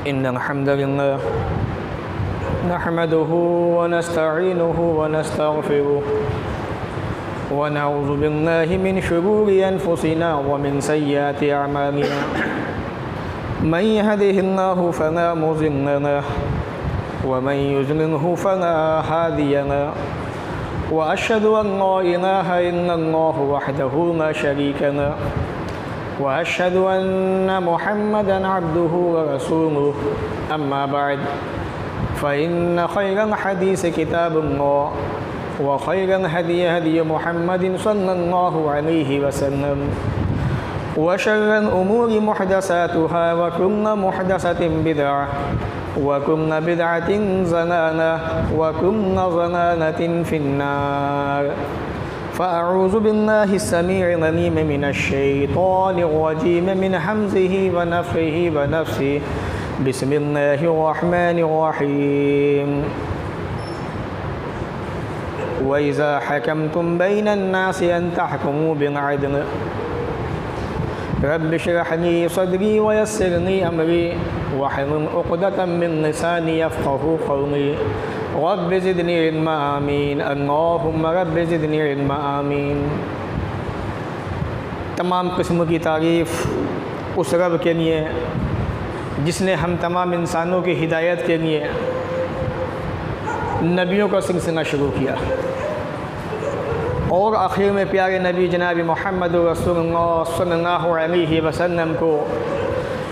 इन्नल हम्दुलिल्लाह नहमदुहु व नस्तईनुहु व नस्तगफिरुहु व नऊज़ु बिल्लाहि मिन शुरूरि अनफुसिना व मिन सय्यिआति अअमालिना मन यहदिहिल्लाहु फला मुज़िल्ल लहु व मन युज़लिल्हु फला हादिय लहु व अशहदु अन ला इलाहा इल्लल्लाहु वहदहु ला शरीका लहु व अशहदु अन्न मुहम्मदन अब्दुहु व रसूलुहु अम्मा बअद फ़इन्न खैरल हदीस किताबुल्लाह व खैरल हदी हदी मुहम्मदिन सल्लल्लाहु अलैहि वसल्लम व शर्रल उमूरि मुहदसातुहा व कुल्लु मुहदसतिन बिदअह व कुल्लु बिदअतिन ज़लालह व कुल्लु ज़लालतिन फिन्नार फ़अऊज़ु बिल्लाहि अस्समीइल अलीम मिनश्शैतानिर रजीम मिन हम्ज़िहि व नफ़्ख़िहि व नफ़्सिहि बिस्मिल्लाहिर रहमानिर रहीम व इज़ा हकमतुम बैनन नासि अन तहकुमू बिल अदल रब्बि इश्रह ली सदरी व यस्सिर ली अमरी वहलुल उक़दतम मिन लिसानी यफ़क़हू क़ौली रब्बि ज़िदनी इल्मा आमीन अल्लाहुम्मा रब्बि ज़िदनी इल्मा आमीन। तमाम किस्म की तारीफ़ उस रब के लिए जिसने हम तमाम इंसानों की हिदायत के लिए नबियों का सिलसिला शुरू किया और आखिर में प्यारे नबी जनाब मोहम्मद रसूलुल्लाह सल्लल्लाहु अलैहि वसल्लम को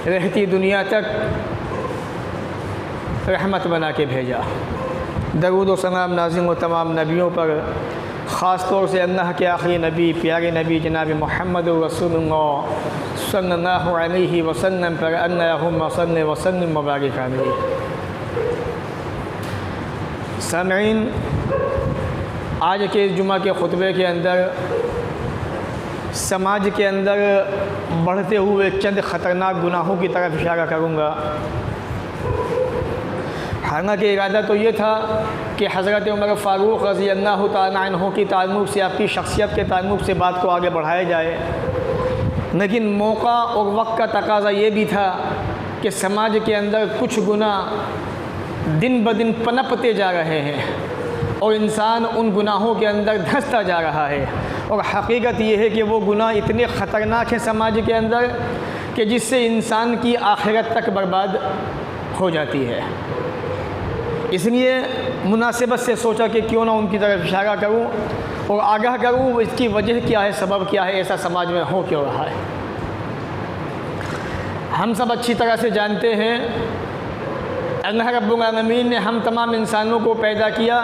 रहती दुनिया तक रहमत बना के भेजा। दरूद व सलाम नाज़िल हो तमाम नबियों पर, ख़ास तौर से अल्लाह के आखिरी नबी प्यारे नबी जनाब मोहम्मद रसूलुल्लाह सल्लल्लाहु अलैहि वसल्लम पर अल्लाहुम्मा सल्लि व सल्लिम व बारिक अलैहि। सामईन, आज के इस जुमा के खुतबे के अंदर समाज के अंदर बढ़ते हुए चंद ख़तरनाक गुनाहों की तरफ इशारा करूँगा। हालांकि इरादा तो ये था कि हज़रत उमर फ़ारूक़ रज़ी अल्लाह तआला अन्हु की ताल्लुक़ से, आपकी शख्सियत के ताल्लुक़ से बात को आगे बढ़ाया जाए, लेकिन मौका और वक्त का तकाज़ा ये भी था कि समाज के अंदर कुछ गुनाह दिन ब दिन पनपते जा रहे हैं और इंसान उन गुनाहों के अंदर धंसता जा रहा है। और हकीकत ये है कि वो गुनाह इतने ख़तरनाक हैं समाज के अंदर कि जिससे इंसान की आखिरत तक बर्बाद हो जाती है। इसलिए मुनासिबत से सोचा कि क्यों ना उनकी तरफ इशारा करूं और आगाह करूं इसकी वजह क्या है, सबब क्या है, ऐसा समाज में हो क्यों रहा है। हम सब अच्छी तरह से जानते हैं अल्लाह रब्बुल आलमीन ने हम तमाम इंसानों को पैदा किया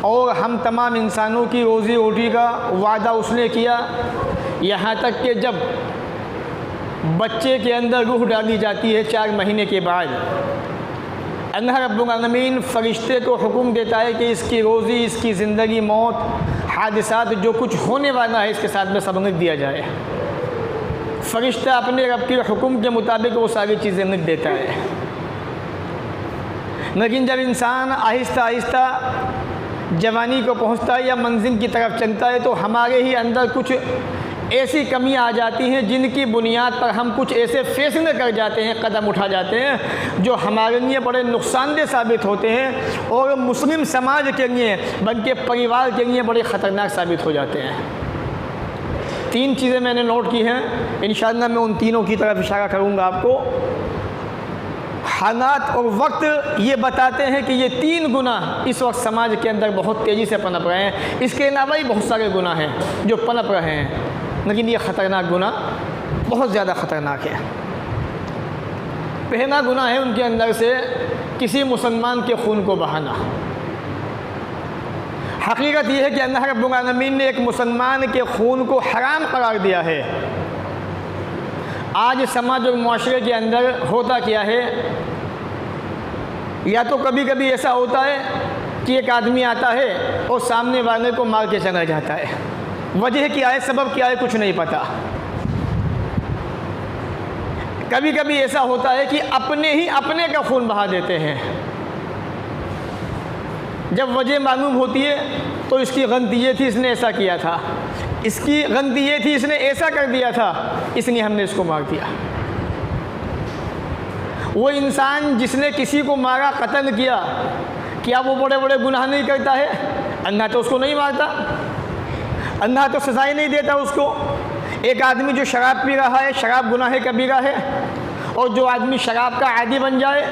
और हम तमाम इंसानों की रोज़ी रोटी का वादा उसने किया, यहाँ तक कि जब बच्चे के अंदर रूह डाली जाती है 4 महीने के बाद, अल्लाह रब्बुल आलमीन फ़रिश्ते को हुक्म देता है कि इसकी रोज़ी, इसकी ज़िंदगी, मौत, हादिसात जो कुछ होने वाला है इसके साथ में सब लिख दिया जाए। फ़रिश्ता अपने रब के हुक्म के मुताबिक वो सारी चीज़ें लिख देता है। लेकिन जब इंसान आहिस्ता आहिस्ता जवानी को पहुंचता है या मंजिल की तरफ चलता है तो हमारे ही अंदर कुछ ऐसी कमियां आ जाती हैं जिनकी बुनियाद पर हम कुछ ऐसे फैसले कर जाते हैं, कदम उठा जाते हैं जो हमारे लिए बड़े नुकसानदेह साबित होते हैं और मुस्लिम समाज के लिए बल्कि परिवार के लिए बड़े ख़तरनाक साबित हो जाते हैं। 3 चीज़ें मैंने नोट की हैं, इंशाअल्लाह मैं उन तीनों की तरफ इशारा करूँगा आपको। हालात और वक्त ये बताते हैं कि ये 3 गुनाह इस वक्त समाज के अंदर बहुत तेज़ी से पनप रहे हैं। इसके अलावा ही बहुत सारे गुनाह हैं जो पनप रहे हैं, लेकिन ये ख़तरनाक गुनाह बहुत ज़्यादा ख़तरनाक है। पहला गुनाह है उनके अंदर से किसी मुसलमान के खून को बहाना। हकीकत यह है कि अल्लाह रब्बुल आलमीन ने एक मुसलमान के खून को हराम करार दिया है। आज समाज और मुआशरे के अंदर होता क्या है, या तो कभी कभी ऐसा होता है कि एक आदमी आता है और सामने वाले को मार के चला जाता है। वजह क्या है, सबब क्या है, कुछ नहीं पता। कभी कभी ऐसा होता है कि अपने ही अपने का खून बहा देते हैं। जब वजह मालूम होती है तो इसकी गलती ये थी, इसने ऐसा किया था, इसकी गलती ये थी, इसने ऐसा कर दिया था, इसलिए हमने इसको मार दिया। वो इंसान जिसने किसी को मारा, कत्ल किया, क्या वो बड़े बड़े गुनाह नहीं करता है? अल्लाह तो उसको नहीं मारता, अल्लाह तो सजाएं नहीं देता उसको। एक आदमी जो शराब पी रहा है, शराब गुनाह कबीरा है, और जो आदमी शराब का आदी बन जाए,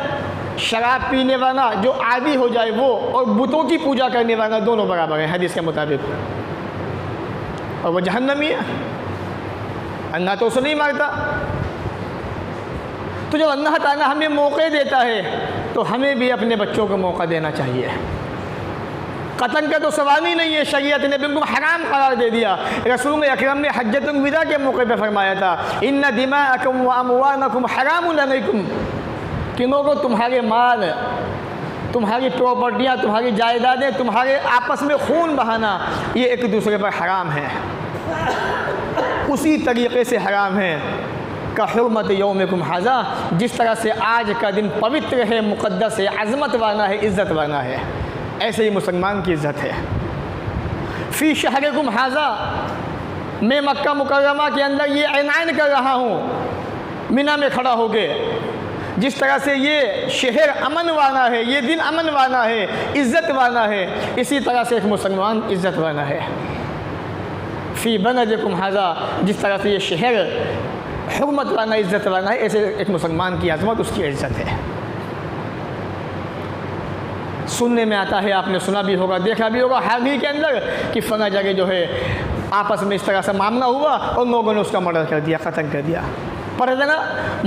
शराब पीने वाला जो आदी हो जाए वो, और बुतों की पूजा करने वाला, दोनों बराबर हैं हदीस के मुताबिक, और वो जहन्नमी है। अल्लाह तो उसे नहीं मारता। तो जब अल्लाह ताला हमें मौके देता है तो हमें भी अपने बच्चों को मौका देना चाहिए। कत्ल का तो सवाल ही नहीं है, शरीयत ने बिल्कुल हराम करार दे दिया। रसूल अकरम ने हज्जतुल विदा के मौके पर फरमाया था, इन्ना दिमाअकुम व अमवालकुम हरामुन अलैकुम, कि लोगों तुम्हारे माल, तुम्हारी प्रॉपर्टियाँ, तुम्हारी जायदादें, तुम्हारे आपस में खून बहाना, ये एक दूसरे पर हराम है। उसी तरीक़े से हराम है का हुर्मत यौमिकुम हाज़ा, जिस तरह से आज का दिन पवित्र है, मुक़द्दस है, अज़मत वाला है, इज़्ज़त वाला है, ऐसे ही मुसलमान की इज़्ज़त है। फ़ी शहरिकुम हाज़ा, मैं मक्का मुकर्रमा के अंदर ये ऐलान कर रहा हूँ मिना में खड़ा होके, जिस तरह से ये शहर अमन वाला है, ये दिन अमन वाला है, इज़्ज़त वाला है, इसी तरह से एक मुसलमान इज़्ज़त वाला है। फ़ी बलदिकुम हाज़ा, जिस तरह से ये शहर हुर्मत वाला, इज़्ज़त वाला है, ऐसे एक मुसलमान की अज़मत, उसकी इज़्ज़त है। सुनने में आता है, आपने सुना भी होगा, देखा भी होगा हाल ही के अंदर, कि फ़ला जगह जो है आपस में इस तरह से मामला हुआ और लोगों ने उसका मर्डर कर दिया, क़त्ल कर दिया। पर है ना,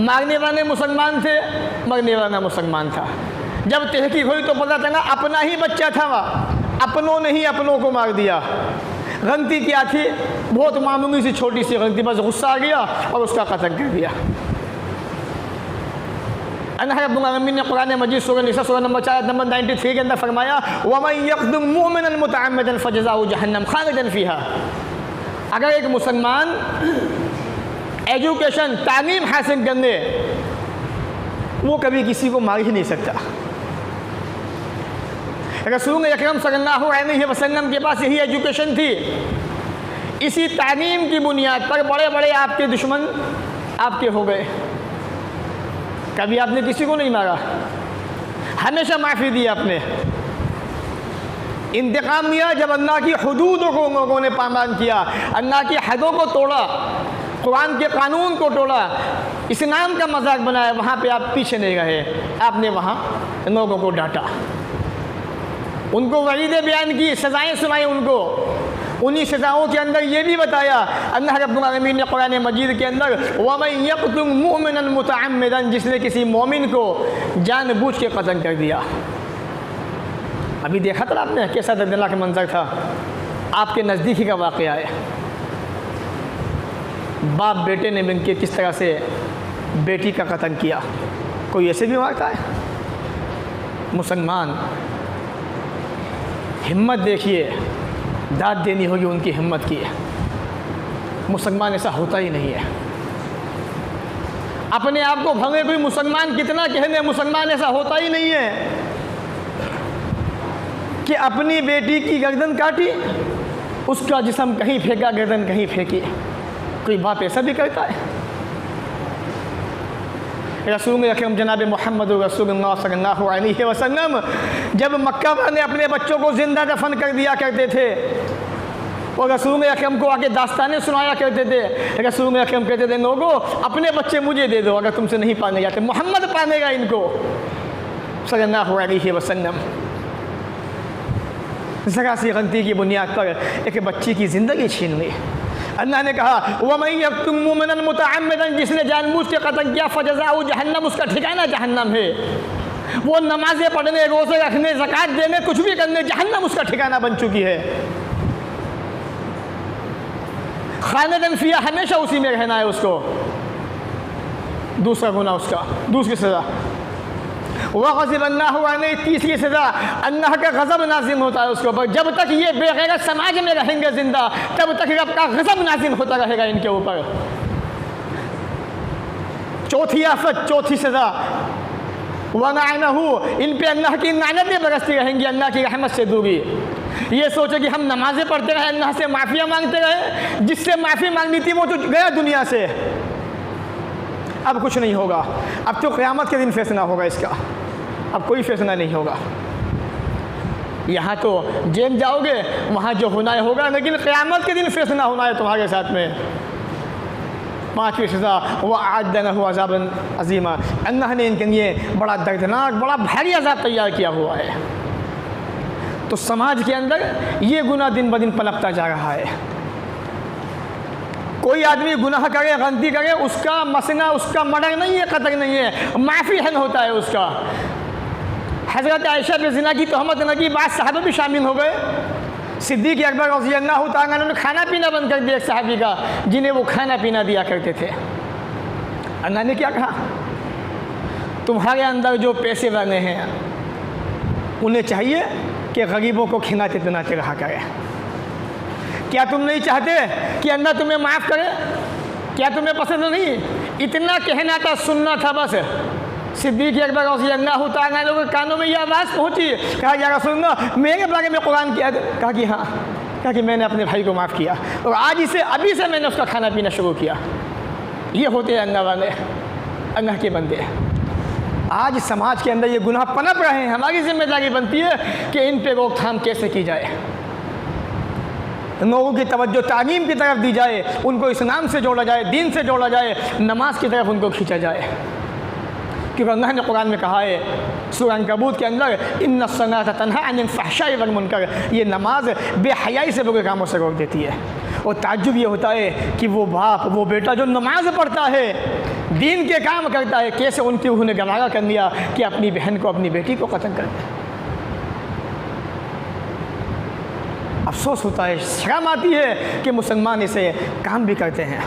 मारने वाले मुसलमान थे, मरने वाला मुसलमान था। जब तहकीक हुई तो पता चला अपना ही बच्चा था, वह अपनों ने ही अपनों को मार दिया। गलती क्या थी? बहुत मामूली सी छोटी सी गलती, बस गुस्सा आ गया और उसका कत्ल कर दिया। अल्लाह रब्बुल आलमीन ने कुरान मजीद सूरह निसा सूरह नंबर 4 नंबर 93 के अंदर फरमाया, वमन यक़्तुल मुअमिनन मुतअम्मिदन फजज़ाउ जहन्नम खालिदन फ़ीहा। अगर एक मुसलमान एजुकेशन, तालीम हासिल करने, वो कभी किसी को मार ही नहीं सकता। रसूल अकरम सल्लल्लाहु अलैहि वसल्लम के पास यही एजुकेशन थी। इसी तालीम की बुनियाद पर बड़े बड़े आपके दुश्मन आपके हो गए। कभी आपने किसी को नहीं मारा, हमेशा माफ़ी दी आपने, इंतकाम लिया। जब अल्लाह की हुदूदों को लोगों ने पामाल किया, अल्लाह की हदों को तोड़ा, कुरान के कानून को तोड़ा, इस्लाम का मजाक बनाया, वहाँ पे आप पीछे नहीं रहे, आपने वहाँ लोगों को डांटा, उनको वईदें बयान की, सज़ाएँ सुनाई उनको। उन्हीं सज़ाओं के अंदर ये भी बताया अल्लाह रब्बुल आलमीन ने कुरान मजीद के अंदर, वमन यक़्तुल मुअमिनन मुतअम्मिदन, जिसने किसी मोमिन को जानबूझ के कत्ल कर दिया। अभी देखा था आपने कैसा दर्दनाक मंजर था, आपके नज़दीकी का वाक़या है। बाप बेटे ने मिलकर किस तरह से बेटी का कत्ल किया। कोई ऐसे भी मारता है? मुसलमान हिम्मत देखिए, दाद देनी होगी उनकी हिम्मत की। मुसलमान ऐसा होता ही नहीं है। अपने आप को भले कोई मुसलमान कितना कहने, मुसलमान ऐसा होता ही नहीं है कि अपनी बेटी की गर्दन काटी, उसका जिस्म कहीं फेंका, गर्दन कहीं फेंकी। कोई बाप ऐसा भी करता है? रसूल अकरम जनाब मोहम्मद रसूलुल्लाह सल्लल्लाहु अलैहि वसल्लम जब मक्का वाले अपने बच्चों को ज़िंदा दफन कर दिया करते थे, और रसूल अकरम को आगे दास्तानें सुनाया करते थे। रसूल अकरम कहते थे, लोगों अपने बच्चे मुझे दे दो, अगर तुमसे नहीं पाने जाते मोहम्मद पानेगा इनको सल्लल्लाहु अलैहि वसल्लम। ज़रा सी गलती की बुनियाद पर एक बच्ची की ज़िंदगी छीन ली। अल्लाह ने कहा, वमन यक़्तुल मुअमिनन मुतअम्मिदन, जिसने जानबूझ के कत्ल किया, फजज़ाउ जहन्नम, उसका ठिकाना जहन्नम है। वो नमाज़ें पढ़ने, रोज़े रखने, ज़कात देने, कुछ भी करने, जहन्नम उसका ठिकाना बन चुकी है। खालिदन फ़ीहा, हमेशा उसी में रहना है उसको। दूसरा गुनाह उसका, दूसरी सज़ा वग़ज़िब अल्लाहु अलैहि, तीसरी सज़ा अल्लाह का गज़ब नाज़िल होता है उसके ऊपर। जब तक ये बेगैरत समाज में रहेंगे ज़िंदा, तब तक रब का गज़ब नाज़िल होता रहेगा इनके ऊपर। चौथी आफत, चौथी सज़ा वलअनहु, इन पे अल्लाह की लानतें बरसती रहेंगी, अल्लाह की रहमत से दूरी। ये सोचे कि हम नमाज़ें पढ़ते रहे, अल्लाह से माफ़िया मांगते रहे, जिससे माफ़ी मांगनी थी वो तो गया दुनिया से। अब कुछ नहीं होगा, अब तो क़यामत के दिन फैसला होगा इसका, अब कोई फैसला नहीं होगा। यहाँ तो जेल जाओगे, वहाँ जो होना है होगा, लेकिन क़यामत के दिन फैसला होना है तुम्हारे साथ में। 5वीं सज़ा व आदनहु अज़ाबन अज़ीमा, अल्लाह ने इनके लिए बड़ा दर्दनाक, बड़ा भारी अज़ाब तैयार किया हुआ है। तो समाज के अंदर ये गुनाह दिन ब दिन पनपता जा रहा है। कोई आदमी गुनाह करे, गलती करे, उसका मसना, उसका मर्डर नहीं है, कत्ल नहीं है, माफ़ी हन होता है उसका। हज़रत आयशा पे ज़िना की तहमत लगी, बाद साहबा भी शामिल हो गए। सिद्दीक़ अकबर रज़ियल्लाहु तआला अन्हु ने खाना पीना बंद कर दिया एक साहबी का, जिन्हें वो खाना पीना दिया करते थे। अल्लाह ने क्या कहा, तुम्हारे अंदर जो पैसे वाले हैं उन्हें चाहिए कि गरीबों को खिलाते पिलाते रहा करें। क्या तुम नहीं चाहते कि अल्लाह तुम्हें माफ़ करे? क्या तुम्हें पसंद नहीं? इतना कहना था, सुनना था बस। सिद्दीक़ अकबर रज़ियल्लाहु तआला अन्हु के कानों में ये आवाज़ पहुँची, कहा या रसूलल्लाह मेरे बारे में कुरान किया? कहा कि हाँ, कहा कि मैंने अपने भाई को माफ़ किया और आज इसे अभी से मैंने उसका खाना पीना शुरू किया। ये होते हैं अल्लाह वाले, अल्लाह के बंदे। आज समाज के अंदर ये गुनाह पनप रहे हैं, हमारी जिम्मेदारी बनती है कि इन पे रोकथाम कैसे की जाए, लोगों की तवज्जो तालीम की तरफ दी जाए, उनको इस्लाम से जोड़ा जाए, दीन से जोड़ा जाए, नमाज की तरफ उनको खींचा जाए। क्योंकि अल्लाह ने कुरान में कहा है सूरह अनकबूत के अंदर, इन्ना सलाता तन्हा अनिल फहशाई वल मुनकर, ये नमाज बेहयाई से बुरे कामों से रोक देती है। और ताज्जुब ये होता है कि वो बाप, वो बेटा जो नमाज पढ़ता है, दीन के काम करता है, कैसे उनकी रूह ने गवारा कर लिया कि अपनी बहन को, अपनी बेटी को कत्ल कर दिया। अफसोस होता है, शर्म आती है कि मुसलमान इसे काम भी करते हैं।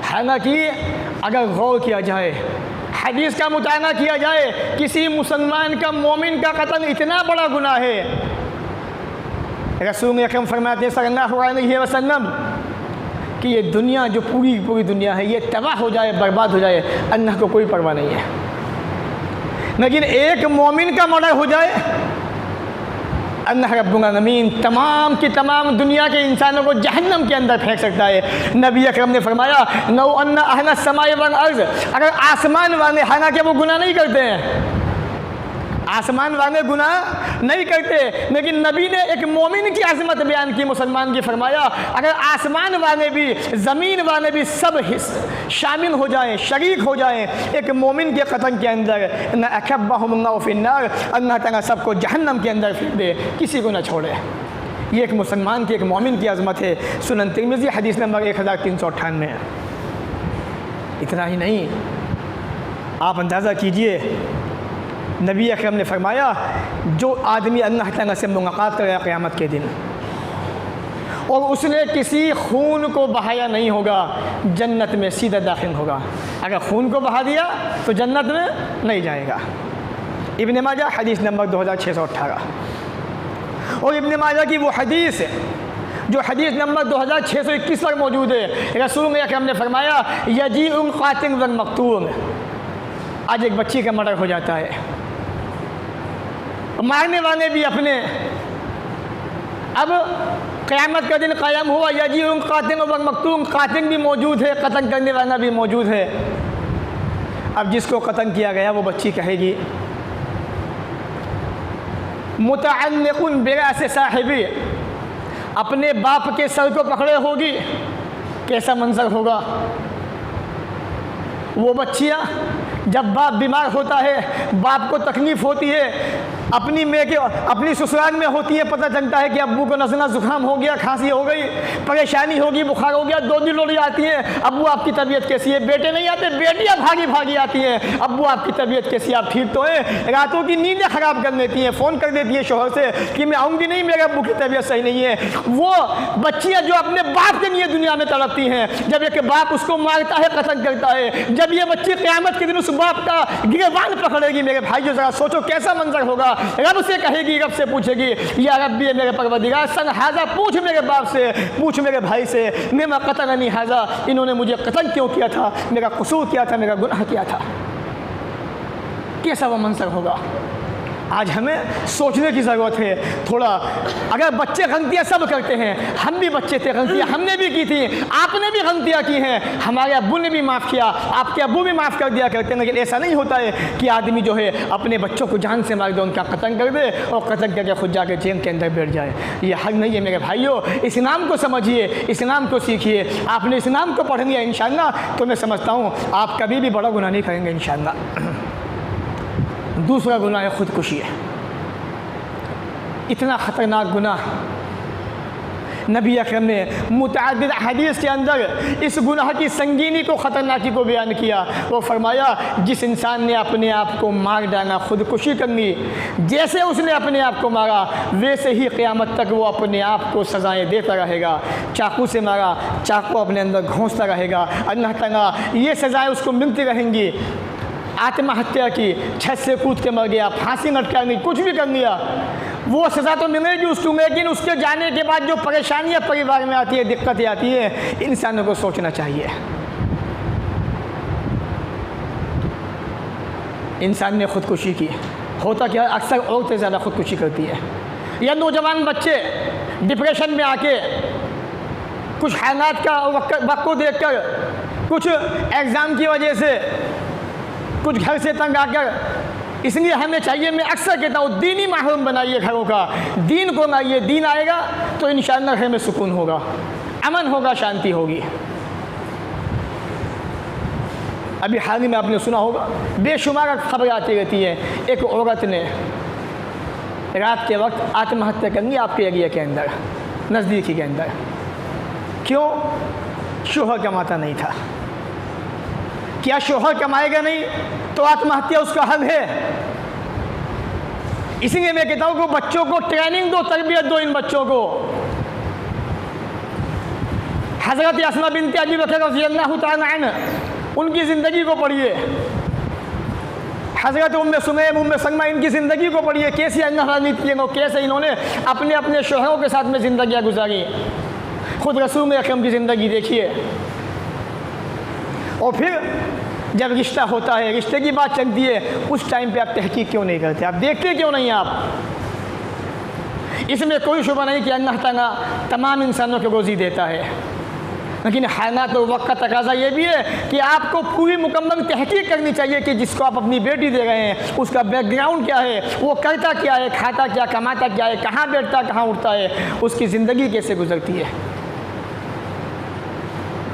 हालांकि अगर गौर किया जाए, हदीस का मुतायना किया जाए, किसी मुसलमान का, मोमिन का कत्ल इतना बड़ा गुनाह है। रसूल अकरम फरमाते हैं सल्लल्लाहु अलैहि वसल्लम कि ये दुनिया, जो पूरी पूरी दुनिया है, ये तबाह हो जाए, बर्बाद हो जाए, अल्लाह को कोई परवाह नहीं है। लेकिन एक मोमिन का मर्डर हो जाए, अल्लाह रब्बुल आलमीन तमाम की तमाम दुनिया के इंसानों को जहन्नम के अंदर फेंक सकता है। नबी अकरम ने फरमाया नौ अन्ना अहना समाए वल अर्ज़, अगर आसमान वाले, हालांकि वो गुनाह नहीं करते हैं, आसमान वाले गुनाह नहीं करते, लेकिन नबी ने एक मोमिन की अज़मत बयान की, मुसलमान की, फरमाया अगर आसमान वाले भी, ज़मीन वाले भी सब शामिल हो जाएं, शरीक हो जाएं एक मोमिन के कत्ल के अंदर, न अकब्बहुमुल्लाहु फिन्नार, अल्लाह ताला सबको जहन्नम के अंदर फेंक दे, किसी को न छोड़े। ये एक मुसलमान की, एक मोमिन की अज़मत है। सुनन तिरमिज़ी हदीस नंबर 1398 है। इतना ही नहीं, आप अंदाज़ा कीजिए, नबी अकरम ने फरमाया जो आदमी अल्लाह ताला से मुलाकात करेगा क़यामत के दिन और उसने किसी खून को बहाया नहीं होगा, जन्नत में सीधा दाखिल होगा। अगर खून को बहा दिया तो जन्नत में नहीं जाएगा। इब्न माजा हदीस नंबर 2618। और इब्न माजा की वो हदीस है जो हदीस नंबर 2621 पर मौजूद है। रसूल अकरम ने फरमाया यजीउल कातिल वल मक़तूल, आज एक बच्ची का मर्डर हो जाता है, मारने वाले भी अपने। अब क़यामत का दिन क़ायम हुआ, यजीउल कातिल वल मक़तूल, कातिल भी मौजूद है, कत्ल करने वाला भी मौजूद है। अब जिसको कत्ल किया गया वो बच्ची कहेगी मुतअल्लिक़ुन बिरास साहिबी, अपने बाप के सर को पकड़े होगी। कैसा मंजर होगा? वो बच्चियाँ जब बाप बीमार होता है, बाप को तकलीफ़ होती है, अपनी माँ के, अपनी ससुराल में होती है, पता चलता है कि अब्बू को नज़ला ज़ुकाम हो गया, खांसी हो गई, परेशानी होगी, बुखार हो गया, दो दिन लोड़ी आती हैं, अब्बू आपकी तबीयत कैसी है? बेटे नहीं आते, बेटियाँ भागी भागी आती हैं, अब्बू आपकी तबीयत कैसी है, आप ठीक तो हैं? रातों की नींदें ख़राब कर देती हैं, फ़ोन कर देती है शोहर से कि मैं आऊँगी नहीं, मेरे अब्बू की तबीयत सही नहीं है। वो बच्चियाँ जो अपने बाप के लिए दुनिया में तड़पती हैं, जब एक बाप उसको मारता है, कत्ल करता है, जब ये बच्ची क़यामत के दिन उस बाप का गिरबान पकड़ेगी, मेरे भाई जो ज़रा सोचो कैसा मंजर होगा। रब से कहेगी, रब से पूछेगी या रब्बी मेरे परवरदिगार सन हाजा, पूछ मेरे बाप से, पूछ मेरे भाई से, मैं क़तलनी हाजा, इन्होंने मुझे कत्ल क्यों किया था, मेरा कसूर क्या था, मेरा गुनाह क्या था। कैसा वह मंजर होगा? आज हमें सोचने की ज़रूरत है थोड़ा। अगर बच्चे गलतियाँ सब करते हैं, हम भी बच्चे थे, गलतियाँ हमने भी की थी, आपने भी गलतियाँ की हैं, हमारे अब्बू ने भी माफ़ किया, आपके अब्बू भी माफ़ कर दिया करते हैं। लेकिन ऐसा नहीं होता है कि आदमी जो है अपने बच्चों को जान से मार दे, उनका कत्ल कर दे और कत्ल करके खुद जाके जेल के अंदर बैठ जाए। ये हक नहीं है मेरे भाइयों। इस्लाम को समझिए, इस्लाम को सीखिए। आपने इस्लाम को पढ़ लिया इंशाअल्लाह तो मैं समझता हूँ आप कभी भी बड़ा गुनाह नहीं करेंगे इंशाअल्लाह। दूसरा गुनाह है ख़ुदकुशी है। इतना ख़तरनाक गुनाह नबी अकरम ने मुतअद्दिद हदीस के अंदर इस गुनाह की संगीनी को, ख़तरनाकी को बयान किया। वो फरमाया जिस इंसान ने अपने आप को मार डाला, ख़ुदकुशी कर ली, जैसे उसने अपने आप को मारा वैसे ही क़यामत तक वो अपने आप को सज़ाएँ देता रहेगा। चाकू से मारा, चाकू अपने अंदर घोंसता रहेगा, अल्लाह ताला ये सज़ाएँ उसको मिलती रहेंगी। आत्महत्या की, छत से कूद के मर गया, फांसी लटका ली, कुछ भी कर लिया, वो सज़ा तो मिलेगी उसको, लेकिन उसके जाने के बाद जो परेशानियाँ परिवार में आती है, दिक्कतें आती है, इंसानों को सोचना चाहिए। इंसान ने ख़ुदकुशी की, होता क्या अक्सर औरतें ज़्यादा ख़ुदकुशी करती है, या नौजवान बच्चे डिप्रेशन में आके कुछ हालात का वक्त को देख कर, कुछ एग्ज़ाम की वजह से, कुछ घर से तंग आकर। इसलिए हमें चाहिए, मैं अक्सर कहता हूँ, दीनी माहौल बनाइए घरों का, दीन को लाइए। दीन आएगा तो इंशाअल्लाह घर में सुकून होगा, अमन होगा, शांति होगी। अभी हाल ही में आपने सुना होगा, बेशुमार खबरें आती रहती हैं। एक औरत ने रात के वक्त आत्महत्या कर ली आपके एरिया के अंदर, नज़दीकी के अंदर। क्यों? शोहर कमाता नहीं था। क्या शोहर कमाएगा नहीं तो आत्महत्या उसका हल है? इसलिए मैं कहता हूँ कि बच्चों को ट्रेनिंग दो, तरबियत दो इन बच्चों को। हज़रत अस्मा बिन्त अबी बकर रज़ियल्लाहु तआला अन्हा, उनकी ज़िंदगी को पढ़िए। हज़रत उम्मे सुमैम, उम्मे सलमा, इनकी ज़िंदगी को पढ़िए। कैसी अल्लाह राज़ी थी, कैसे इन्होंने अपने अपने शोहरों के साथ में ज़िंदगियाँ गुजारी। खुद रसूल अकरम की ज़िंदगी देखिए। और फिर जब रिश्ता होता है, रिश्ते की बात चलती है, उस टाइम पे आप तहकीक क्यों नहीं करते? आप देखते क्यों नहीं? आप इसमें कोई शुबा नहीं कि अल्लाह ताला तमाम इंसानों को रोज़ी देता है, लेकिन हालात और वक्त का तकाज़ा ये भी है कि आपको पूरी मुकम्मल तहकीक करनी चाहिए कि जिसको आप अपनी बेटी दे रहे हैं उसका बैकग्राउंड क्या है, वो करता क्या है, खाता क्या, कमाता क्या है, कहाँ बैठता, कहाँ उठता है, उसकी ज़िंदगी कैसे गुजरती है।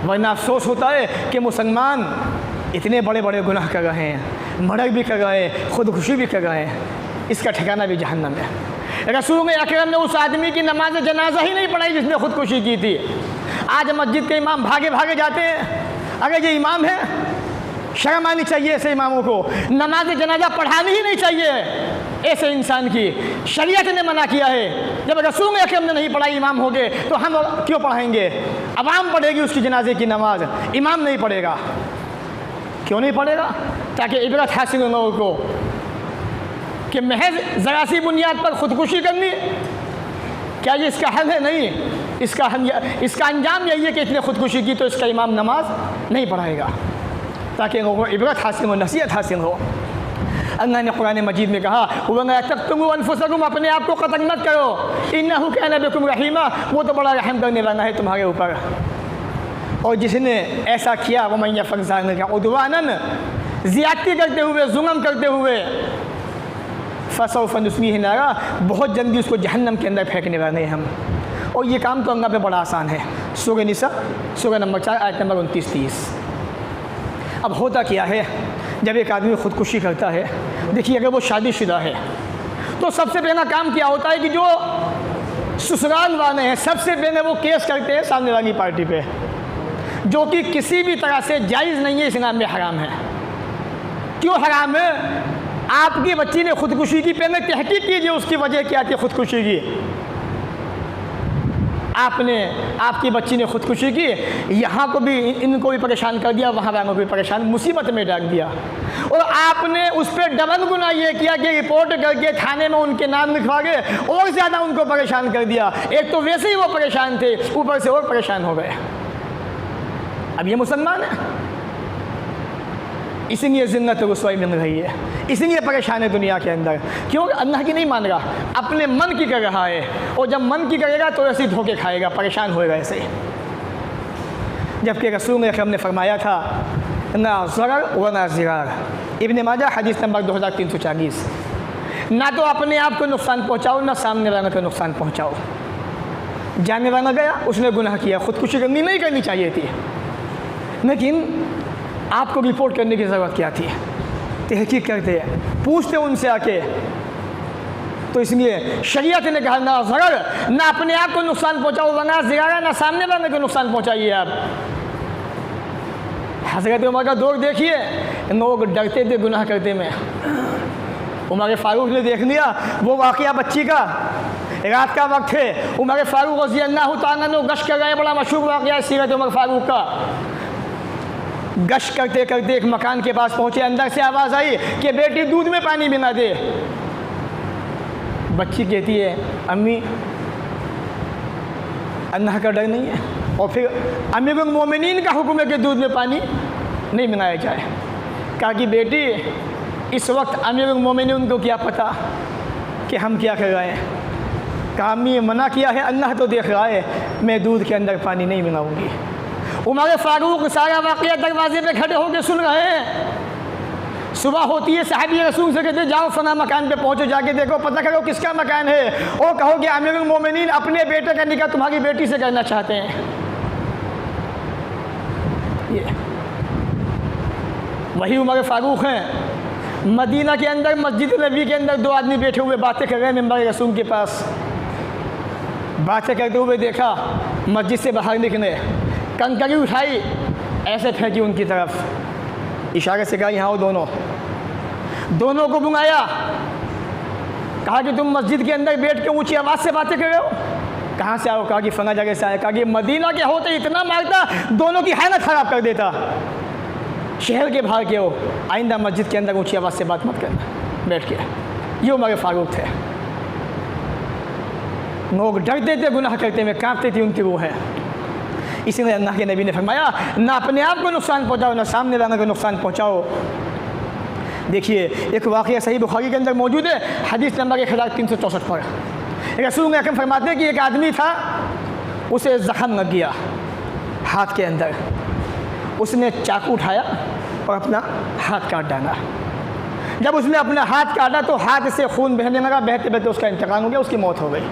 वरना अफसोस होता है कि मुसलमान इतने बड़े बड़े गुनाह कर रहे हैं, मर्डर भी कर रहे हैं, ख़ुदकुशी भी कर रहे हैं, इसका ठिकाना भी जहन्नम है। रसूल अकरम ने उस आदमी की नमाज जनाजा ही नहीं पढ़ाई जिसने ख़ुदकुशी की थी। आज मस्जिद के इमाम भागे भागे जाते हैं। अगर ये इमाम है, शर्म आनी चाहिए ऐसे इमामों को। नमाज जनाजा पढ़ानी ही नहीं चाहिए ऐसे इंसान की, शरीयत ने मना किया है। जब रसूल अकरम ने नहीं पढ़ाई, इमाम हो गए, तो हम क्यों पढ़ाएंगे? अवाम पढ़ेगी उसकी जनाजे की नमाज, इमाम नहीं पढ़ेगा। क्यों नहीं पढ़ेगा? ताकि इबरत हासिल हो लोगों को कि महज ज़रा सी बुनियाद पर ख़ुदकुशी करनी, क्या ये इसका हल है? नहीं, इसका अंजाम यही है कि इसने ख़ुदकुशी की तो इसका इमाम नमाज नहीं पढ़ाएगा, ताकि लोगों को इबरत हासिल हो, नसीहत हासिल हो। अल्लाह ने कुरान मजीद में कहा, वला तक़्तुलू अनफुसकुम, अपने आप को कत्ल मत करो, इन्नहु काना बिकुम रहीमा, वो तो बड़ा रहम करने वाला है तुम्हारे ऊपर। और जिसने ऐसा किया, वमन यफ़अल ज़ालिका उदवानन, ज़ियादती करते हुए, जुल्म करते हुए, फसौफ नुस्लीहि नारा, बहुत जल्दी उसको जहन्नम के अंदर फेंकने वाले हैं हम। और ये काम तो अल्लाह पे बड़ा आसान है। सूरह निसा, सूरह नंबर 4, आयत नंबर 29-30। अब होता क्या है जब एक आदमी ख़ुदकुशी करता है? देखिए, अगर वो शादीशुदा है तो सबसे पहला काम क्या होता है कि जो ससुराल वाले हैं सबसे पहले वो केस करते हैं सामने वाली पार्टी पे, जो कि किसी भी तरह से जायज़ नहीं है, इस्लाम में हराम है। क्यों हराम है? आपकी बच्ची ने ख़ुदकुशी की, पहले तहकीक कीजिए उसकी वजह क्या थी ख़ुदकुशी की। आपकी बच्ची ने ख़ुदकुशी की, यहाँ को भी, इनको भी परेशान कर दिया, वहाँ वालों को भी परेशान, मुसीबत में डाल दिया, और आपने उस पर डबल गुनाह ये किया कि रिपोर्ट करके थाने में उनके नाम लिखवा के और ज़्यादा उनको परेशान कर दिया। एक तो वैसे ही वो परेशान थे, ऊपर से और परेशान हो गए। अब ये मुसलमान है? इसीलिए ज़िल्लत रुसवाई मिल रही है, इसीलिए परेशान है दुनिया के अंदर। क्यों? अल्लाह की नहीं मान रहा, अपने मन की कर रहा है, और जब मन की करेगा तो ऐसे ही धोखे खाएगा, परेशान होएगा ऐसे। जबकि रसूल अकरम ने फरमाया था ना ज़रर व ना ज़िरार, इब्न माजा हदीस नंबर 2340, ना तो अपने आप को नुकसान पहुँचाओ, ना सामने वाले को नुकसान पहुँचाओ। जाने वाला गया, उसने गुनाह किया, ख़ुदकुशी करनी नहीं करनी चाहिए थी, लेकिन आपको रिपोर्ट करने की ज़रूरत क्या थी? तहकीक करते हैं, पूछते उनसे आके। तो इसलिए शरीयत ने कहा ना ज़रर, ना अपने आप को नुकसान पहुँचाओ, वरना ज़िरारा, ना सामने वाले को नुकसान पहुँचाइए आप। हज़रत उमर का दौर देखिए, लोग डरते थे गुनाह करते में। उमर फ़ारूक ने देख लिया वो वाक़या बच्ची का, रात का वक्त है, उमर फ़ारूक रज़ियल्लाहु तआला अन्हु गश्त कर रहे हैं, बड़ा मशहूर वाक़या है सीरत उमर फ़ारूक का। गश्त करते करते एक मकान के पास पहुँचे, अंदर से आवाज़ आई कि बेटी दूध में पानी मिला दे। बच्ची कहती है अम्मी अल्लाह का डर नहीं है, और फिर अमीरुल मोमिनीन का हुक्म है कि दूध में पानी नहीं मिलाया जाए। कहा कि बेटी इस वक्त अमीरुल मोमिनीन को क्या पता कि हम क्या कर रहे हैं। कहा अम्मी मना किया है, अल्लाह तो देख रहा है, मैं दूध के अंदर पानी नहीं मिलाऊंगी। उमर फ़ारूक सारा वाक़या दरवाजे पे खड़े होकर सुन रहे हैं। सुबह होती है, साहबी रसूल से कहते जाओ फना मकान पे पहुँचो, जाके देखो, पता करो किसका मकान है, और कहो कि अमीरुल मोमिनीन अपने बेटे का निकाह तुम्हारी बेटी से करना चाहते हैं। ये वही उमर फ़ारूक हैं। मदीना के अंदर मस्जिद नबी के अंदर दो आदमी बैठे हुए बातें कर रहे हैं मिंबर रसूल के पास। बातें करते हुए देखा, मस्जिद से बाहर निकले, कंकरी उठाई, ऐसे फेंकी उनकी तरफ, इशारे से कहा यहाँ हो। दोनों को बुलाया, कहा कि तुम मस्जिद के अंदर बैठ के ऊंची आवाज़ से बातें कर रहे हो, कहाँ से आओ? कहा कि फला जगह से आया। कहा कि मदीना के होते इतना मारता, दोनों की हालत ख़राब कर देता। शहर के बाहर के हो, आइंदा मस्जिद के अंदर ऊंची आवाज़ से बात मत करना बैठ के। ये उमर फ़ारूक थे। लोग डरते थे गुनाह करते में, कांपते थे उनकी रूह है। इसीलिए अल्लाह के नबी ने फरमाया ना अपने आप को नुकसान पहुँचाओ, ना सामने वाले को नुकसान पहुँचाओ। देखिए एक वाक़या सही बुखारी के अंदर मौजूद है, हदीस नंबर 1364 पर रसूल अकरम फरमाते हैं कि एक आदमी था, उसे ज़ख़म लग गया हाथ के अंदर, उसने चाकू उठाया और अपना हाथ काट डाला। जब उसने अपना हाथ काटा तो हाथ से खून बहने लगा, बहते बहते उसका इंतकाल हो गया, उसकी मौत हो गई।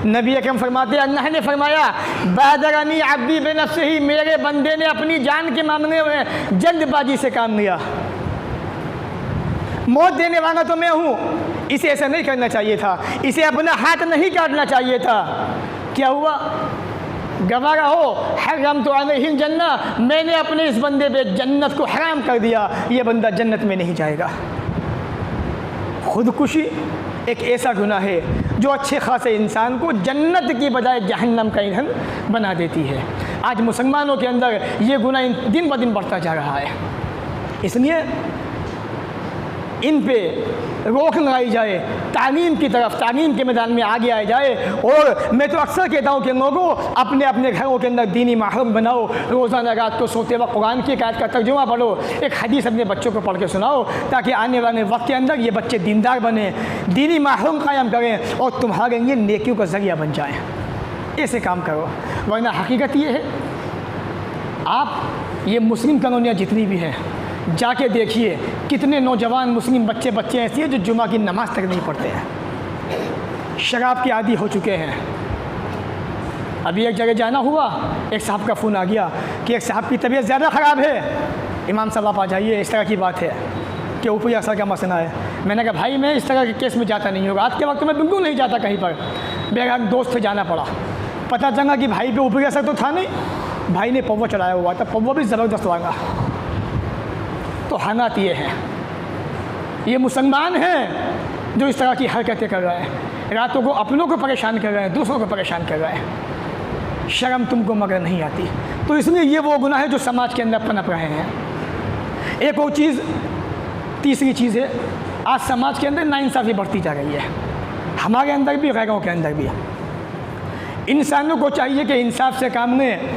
नबी अकरम फरमाते हैं अल्लाह ने फरमाया बादरनी अब्दी बिनफ्सिही, मेरे बंदे ने अपनी जान के मामले में जल्दबाजी से काम लिया। मौत देने वाला तो मैं हूँ, इसे ऐसा नहीं करना चाहिए था, इसे अपना हाथ नहीं काटना चाहिए था। क्या हुआ? गवाह रहो, हराम तो अलैहिल जन्ना, मैंने अपने इस बंदे पे जन्नत को हराम कर दिया, ये बंदा जन्नत में नहीं जाएगा। खुदकुशी एक ऐसा गुनाह है जो अच्छे खासे इंसान को जन्नत की बजाय जहन्नम का ईंधन बना देती है। आज मुसलमानों के अंदर ये गुनाह दिन ब दिन बढ़ता जा रहा है। इसलिए इन पे रोक लगाई जाए, तालीम की तरफ, तालीम के मैदान में आगे आए जाए। और मैं तो अक्सर कहता हूँ कि लोगों अपने अपने घरों के अंदर दीनी माहौल बनाओ, रोज़ाना रात को सोते वक्त कुरान की आयत का तर्जुमा पढ़ो, एक हदीस अपने बच्चों को पढ़ के सुनाओ, ताकि आने वाले वक्त के अंदर ये बच्चे दीनदार बने, दीनी माहौल कायम करें और तुम्हारे लिए नेकियों का ज़रिया बन जाएँ। ऐसे काम करो, वरना हकीकत ये है, आप ये मुस्लिम कॉलोनियाँ जितनी भी हैं जाके देखिए कितने नौजवान मुस्लिम बच्चे ऐसे हैं जो जुमा की नमाज़ तक नहीं पढ़ते हैं, शराब के आदी हो चुके हैं। अभी एक जगह जाना हुआ, एक साहब का फ़ोन आ गया कि एक साहब की तबीयत ज़्यादा ख़राब है, इमाम साहब आप आ जाइए, इस तरह की बात है कि ऊपरी असर का मसला है। मैंने कहा भाई मैं इस तरह के केस में जाता नहीं हूँ, रात के वक्त में बिल्कुल नहीं जाता कहीं पर। मेरा दोस्त से जाना पड़ा, पता चला कि भाई पे ऊपरी असर तो था नहीं, भाई ने पौवा चढ़ाया हुआ था, पौवा भी ज़बरदस्त वाला। तो हालात ये हैं, ये मुसलमान हैं जो इस तरह की हरकतें कर रहे हैं, रातों को अपनों को परेशान कर रहे हैं, दूसरों को परेशान कर रहे हैं। शर्म तुमको मगर नहीं आती। तो इसलिए ये वो गुनाह है जो समाज के अंदर पनप रहे हैं। एक और चीज़, तीसरी चीज़ है, आज समाज के अंदर नाइंसाफ़ी बढ़ती जा रही है, हमारे अंदर भी गैरों के अंदर भी। इंसानों को चाहिए कि इंसाफ से काम लें,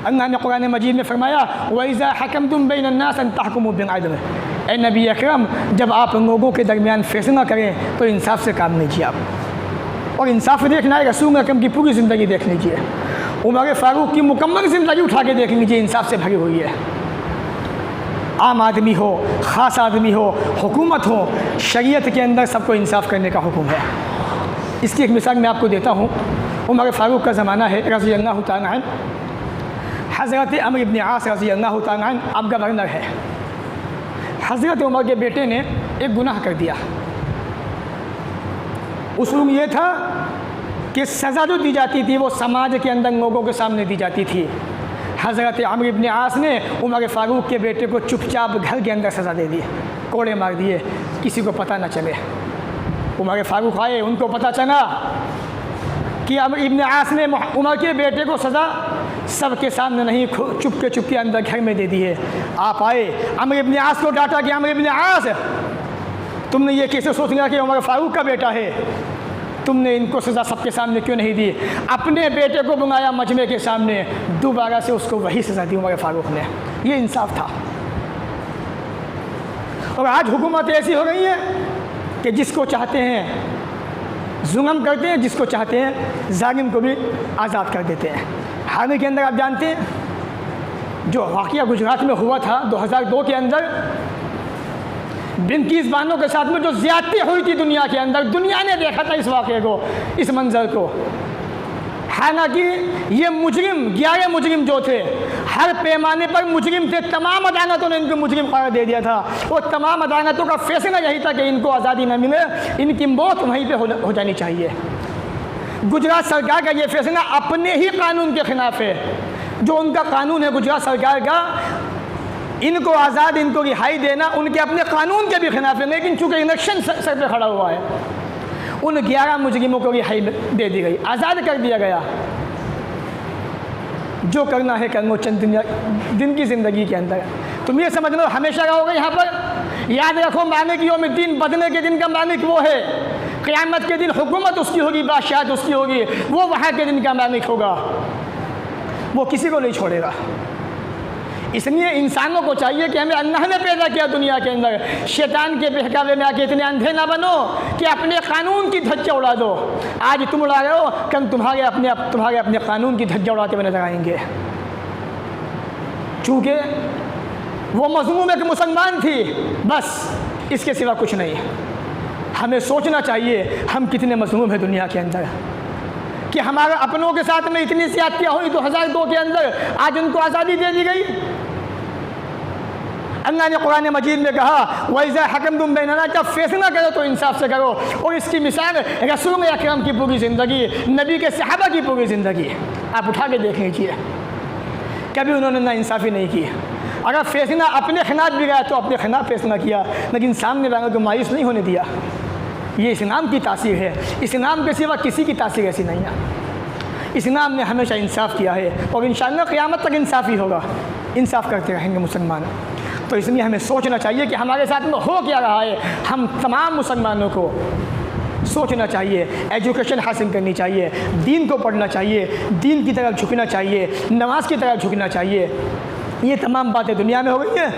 अल्लाह ने कुरान मजीद में फरमाया वइज़ा हकमतुम बैनन्नास अन तहकुमू बिल-अदल, ए नबी अकरम जब आप लोगों के दरमियान फैसला करें तो इंसाफ से काम लीजिए आप, और इंसाफ देखना है रसूल अकरम की पूरी ज़िंदगी देख लीजिए, उमर फ़ारूक की मुकम्मल ज़िंदगी उठा के देख लीजिए, इंसाफ से भरी हुई है। आम आदमी हो, ख़ास आदमी हो, हुकूमत हो, शरीयत के अंदर सबको इंसाफ करने का हुक्म है। इसकी एक मिसाल मैं आपको देता हूँ। उमर फ़ारूक का ज़माना है रज़ी अल्लाह तआला अन्हु, हज़रत अम्र इब्न आस रज़ी अल्लाह तआला अन्हु अब गवर्नर है। हज़रत उमर के बेटे ने एक गुनाह कर दिया। उसूल ये था कि सज़ा जो दी जाती थी वो समाज के अंदर लोगों के सामने दी जाती थी। हज़रत अम्र इब्न आस ने उमर फ़ारूक के बेटे को चुपचाप घर के अंदर सज़ा दे दी, कोड़े मार दिए, किसी को पता न चले। उमर फ़ारूक आए, उनको पता चला कि अम्र इब्न आस ने उमर के बेटे को सज़ा सबके सामने नहीं, चुपके अंदर घर में दे दी है। आप आए, अम्र इब्न आस को डांटा कि अम्र इब्न आस, तुमने ये कैसे सोच लिया कि उमर फ़ारूक का बेटा है, तुमने इनको सज़ा सबके सामने क्यों नहीं दी? अपने बेटे को बुलाया मजमे के सामने, दोबारा से उसको वही सज़ा दी उमर फ़ारूक ने। ये इंसाफ था। और आज हुकूमत ऐसी हो गई है कि जिसको चाहते हैं जुल्म करते हैं, जिसको चाहते हैं जालिम को भी आज़ाद कर देते हैं। हाल के अंदर आप जानते हैं जो वाक़या गुजरात में हुआ था 2002 के अंदर, बिल्किस बानो के साथ में जो ज़्यादती हुई थी दुनिया के अंदर, दुनिया ने देखा था इस वाक़े को, इस मंज़र को। हालांकि ये मुजरिम 11 मुजरिम जो थे, हर पैमाने पर मुजरिम थे, तमाम अदालतों ने इनको मुजरिम करार दे दिया था। और तमाम अदालतों का फैसला यही था कि इनको आज़ादी न मिले, इनकी मौत वहीं पे हो जानी चाहिए। गुजरात सरकार का ये फैसला अपने ही कानून के ख़िलाफ़ है। जो उनका कानून है गुजरात सरकार का, इनको आज़ाद, इनको रिहाई देना उनके अपने कानून के भी खिलाफ है। लेकिन चूँकि इलेक्शन सर पे खड़ा हुआ है, उन 11 मुजरिमों को रिहाई दे दी गई, आज़ाद कर दिया गया। जो करना है कर लो चंद दिन की ज़िंदगी के अंदर। तुम ये समझ लो हमेशा रहोगे यहाँ पर। याद रखो मालिक यौमिद्दीन, बदले के दिन का मालिक वो है। क़यामत के दिन हुकूमत उसकी होगी, बादशाहत उसकी होगी, वो वहाँ के दिन का मालिक होगा, वो किसी को नहीं छोड़ेगा। इसलिए इंसानों को चाहिए कि हमें अल्लाह ने पैदा किया दुनिया के अंदर, शैतान के बहकावे में आके इतने अंधे ना बनो कि अपने कानून की धज्जियाँ उड़ा दो। आज तुम उड़ा रहे हो, कल तुम्हारे अपने कानून की धज्जियाँ उड़ाते हुए नजर आएंगे। चूँकि वो मज़लूम एक मुसलमान थी, बस इसके सिवा कुछ नहीं। हमें सोचना चाहिए हम कितने मज़लूम हैं दुनिया के अंदर, कि हमारे अपनों के साथ में इतनी ज़्यादतियाँ हुई 2002 के अंदर, आज उनको आज़ादी दे दी गई। अल्लाह ने कुरान मजीद में कहा वइज़ा हकमतुम बैनना, जब फैसला करो तो इंसाफ से करो। और इसकी मिसाल रसूल अकरम की पूरी ज़िंदगी, नबी के सहाबा की पूरी ज़िंदगी आप उठा के देख लीजिए, कभी उन्होंने ना इंसाफ़ी नहीं की। अगर फैसला अपने खिलाफ भी गया तो अपने खिलाफ फैसला किया, लेकिन सामने वालों को मायूस नहीं होने दिया। ये इस्लाम की तासीर है, इस्लाम के सिवा किसी की तासीर ऐसी नहीं है। इस्लाम ने हमेशा इंसाफ किया है और इंशाअल्लाह क़यामत तक इंसाफ ही होगा। इंसाफ करते रहेंगे मुसलमान। तो इसलिए हमें सोचना चाहिए कि हमारे साथ में हो क्या रहा है। हम तमाम मुसलमानों को सोचना चाहिए, एजुकेशन हासिल करनी चाहिए, दीन को पढ़ना चाहिए, दीन की तरफ झुकना चाहिए, नमाज की तरफ झुकना चाहिए। ये तमाम बातें दुनिया में हो गई हैं।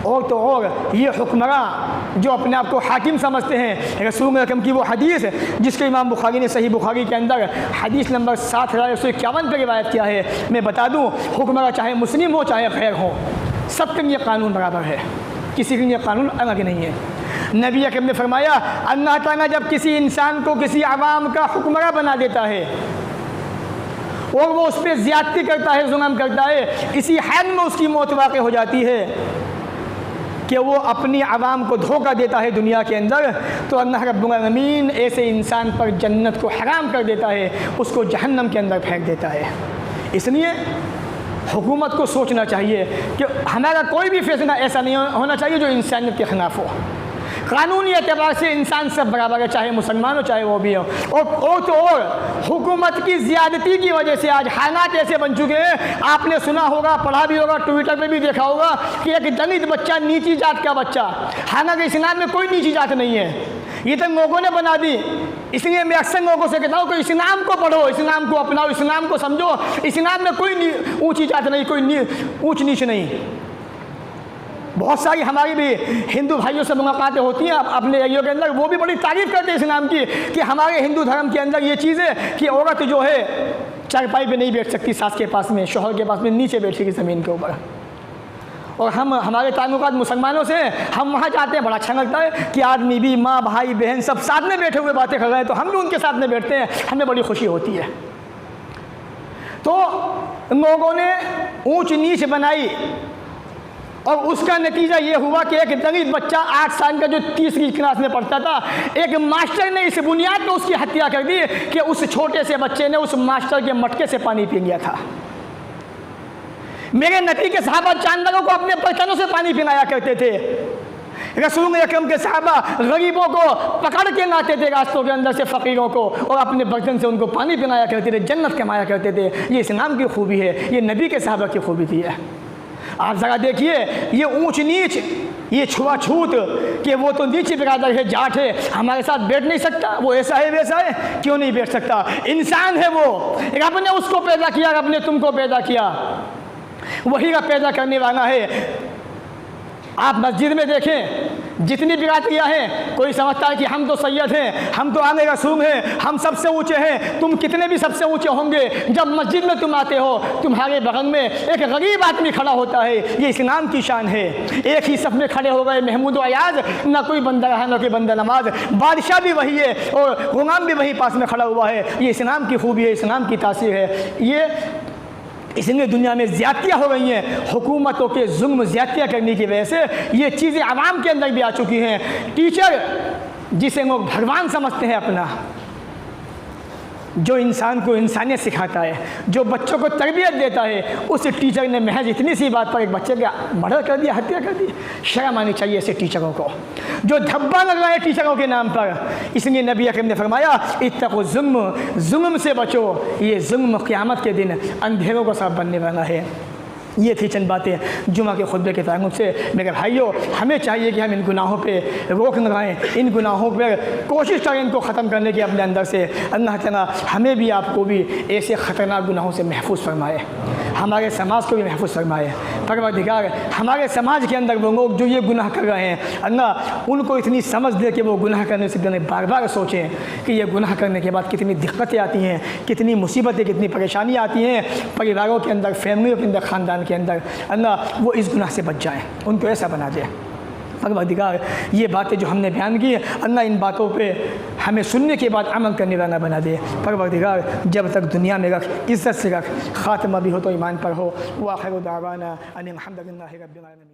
और तो और ये हुक्मरान जो अपने आप को हाकिम समझते हैं, रसूल अकरम की वो हदीस जिसके इमाम बुखारी ने सही बुखारी के अंदर हदीस नंबर 7151 पर रिवायत किया है, मैं बता दूं, हुक्मरान चाहे मुस्लिम हो चाहे गैर हो, सबके लिए कानून बराबर है, किसी के लिए कानून अलग नहीं है। नबी अकरम ने फरमाया अल्लाह ताला जब किसी इंसान को किसी आवाम का हुक्मरान बना देता है और वो उस पर ज़्यादती करता है, जुल्म करता है, इसी हद में उसकी मौत वाक़ हो जाती है कि वो अपनी आवाम को धोखा देता है दुनिया के अंदर, तो अल्लाह रब्बुल आलमीन ऐसे इंसान पर जन्नत को हराम कर देता है, उसको जहन्नम के अंदर फेंक देता है। इसलिए हुकूमत को सोचना चाहिए कि हमारा कोई भी फैसला ऐसा नहीं होना चाहिए जो इंसानियत के ख़िलाफ़ हो। कानूनी एतबार से इंसान सब बराबर है, चाहे मुसलमान हो चाहे वो भी हो। और तो और हुकूमत की ज़्यादती की वजह से आज हालात ऐसे बन चुके हैं, आपने सुना होगा, पढ़ा भी होगा, ट्विटर पे भी देखा होगा कि एक दलित बच्चा, नीची जात का बच्चा, हालांकि इस्लाम में कोई नीची जात नहीं है, ये तो लोगों ने बना दी। इसलिए मैं अक्सर लोगों से कहता हूँ कि इस्लाम को पढ़ो, इस्लाम को अपनाओ, इस्लाम को समझो। इस्लाम में कोई ऊंची जात नहीं, कोई ऊंच नीच नहीं। बहुत सारी हमारी भी हिंदू भाइयों से मुलाकातें होती हैं अपने एरिया के अंदर, वो भी बड़ी तारीफ़ करते हैं इस्लाम की कि हमारे हिंदू धर्म के अंदर ये चीज़ है कि औरत जो है चारपाई पे नहीं बैठ सकती सास के पास में, शौहर के पास में, नीचे बैठेगी ज़मीन के ऊपर। और हम हमारे ताल्लुकात मुसलमानों से, हम वहाँ जाते हैं, बड़ा अच्छा लगता है कि आदमी भी, माँ भाई बहन सब साथ में बैठे हुए बातें कर रहे हैं, तो हम भी उनके साथ में बैठते हैं, हमें बड़ी खुशी होती है। तो लोगों ने ऊंच नीच बनाई और उसका नतीजा ये हुआ कि एक गरीब बच्चा 8 साल का जो तीसरी क्लास में पढ़ता था, एक मास्टर ने इस बुनियाद पर उसकी हत्या कर दी कि उस छोटे से बच्चे ने उस मास्टर के मटके से पानी पी लिया था। मेरे नबी के सहाबा जानवरों को अपने बर्तनों से पानी पिलाया करते थे। रसूल अकरम के सहाबा गरीबों को पकड़ के लाते थे रास्तों के अंदर से, फ़कीरों को, और अपने बर्तन से उनको पानी पिलाया करते थे, जन्नत कमाया करते थे। ये इस्लाम की खूबी है, ये नबी के सहाबा की खूबी थी। आप ज़रा देखिए, ये ऊंच नीच, ये छुआछूत कि वो तो नीचे बिरादर है, जाट है, हमारे साथ बैठ नहीं सकता, वो ऐसा है वैसा है, क्यों नहीं बैठ सकता? इंसान है वो, रब ने उसको पैदा किया, रब ने तुमको पैदा किया, वही का पैदा करने वाला है। आप मस्जिद में देखें, जितनी बिरादरियाँ हैं, कोई समझता है कि हम तो सैयद हैं, हम तो आने रसूल हैं, हम सबसे ऊंचे हैं। तुम कितने भी सबसे ऊंचे होंगे, जब मस्जिद में तुम आते हो, तुम्हारे बगल में एक गरीब आदमी खड़ा होता है। ये इस्लाम की शान है। एक ही सफ में खड़े हो गए महमूद अयाज, ना कोई बंदा रहा ना कोई बंदा नमाज, बादशाह भी वही है और गुलाम भी वही पास में खड़ा हुआ है। ये इस्लाम की खूबी है, इस्लाम की तासीर है। ये इसलिए दुनिया में ज़्यादतियाँ हो गई हैं, हुकूमतों के जुल्म ज़्यादतियाँ करने की वजह से ये चीज़ें आवाम के अंदर भी आ चुकी हैं। टीचर जिसे लोग भगवान समझते हैं अपना, जो इंसान को इंसानियत सिखाता है, जो बच्चों को तरबियत देता है, उस टीचर ने महज इतनी सी बात पर एक बच्चे का मर्डर कर दिया, हत्या कर दी। शर्म आनी चाहिए ऐसे टीचरों को जो धब्बा लग रहा है टीचरों के नाम पर। इसलिए नबी अकरम ने फरमाया, इत्तक़ु ज़ुल्म, जुल्म से बचो, ये जुल्म क़यामत के दिन अंधेरों का सबब बनने वाला है। ये थी चंद बातें जुमा के खुतबे के ताल्लुक़ से। मेरे भाइयों, हमें चाहिए कि हम इन गुनाहों पे रोक लगाएं, इन गुनाहों पर कोशिश करें इनको ख़त्म करने की अपने अंदर से। अल्लाह ताला हमें भी आपको भी ऐसे ख़तरनाक गुनाहों से महफूज फरमाए, हमारे समाज को भी महफूज फरमाए। परवरदिगार, हमारे समाज के अंदर वो लोग जो ये गुनाह कर रहे हैं, अल्लाह उनको इतनी समझ दे कि वो गुनाह करने से पहले बार बार सोचें कि ये गुनाह करने के बाद कितनी दिक्कतें आती हैं, कितनी मुसीबतें, कितनी परेशानियाँ आती हैं परिवारों के अंदर, फैमिलियों के अंदर, ख़ानदान के अंदर। अल्लाह वो इस गुनाह से बच जाएं, उनको ऐसा बना दे। परवरदिगार, ये बातें जो हमने बयान की, अल्लाह इन बातों पे हमें सुनने के बाद अमल करने वाला बना दे। परवरदिगार, जब तक दुनिया में रख, इज़्ज़त से रख, ख़ात्मा भी हो तो ईमान पर हो। व आखिर दावाना अनिल हम्दुलिल्लाहि रब्बिल आलमीन।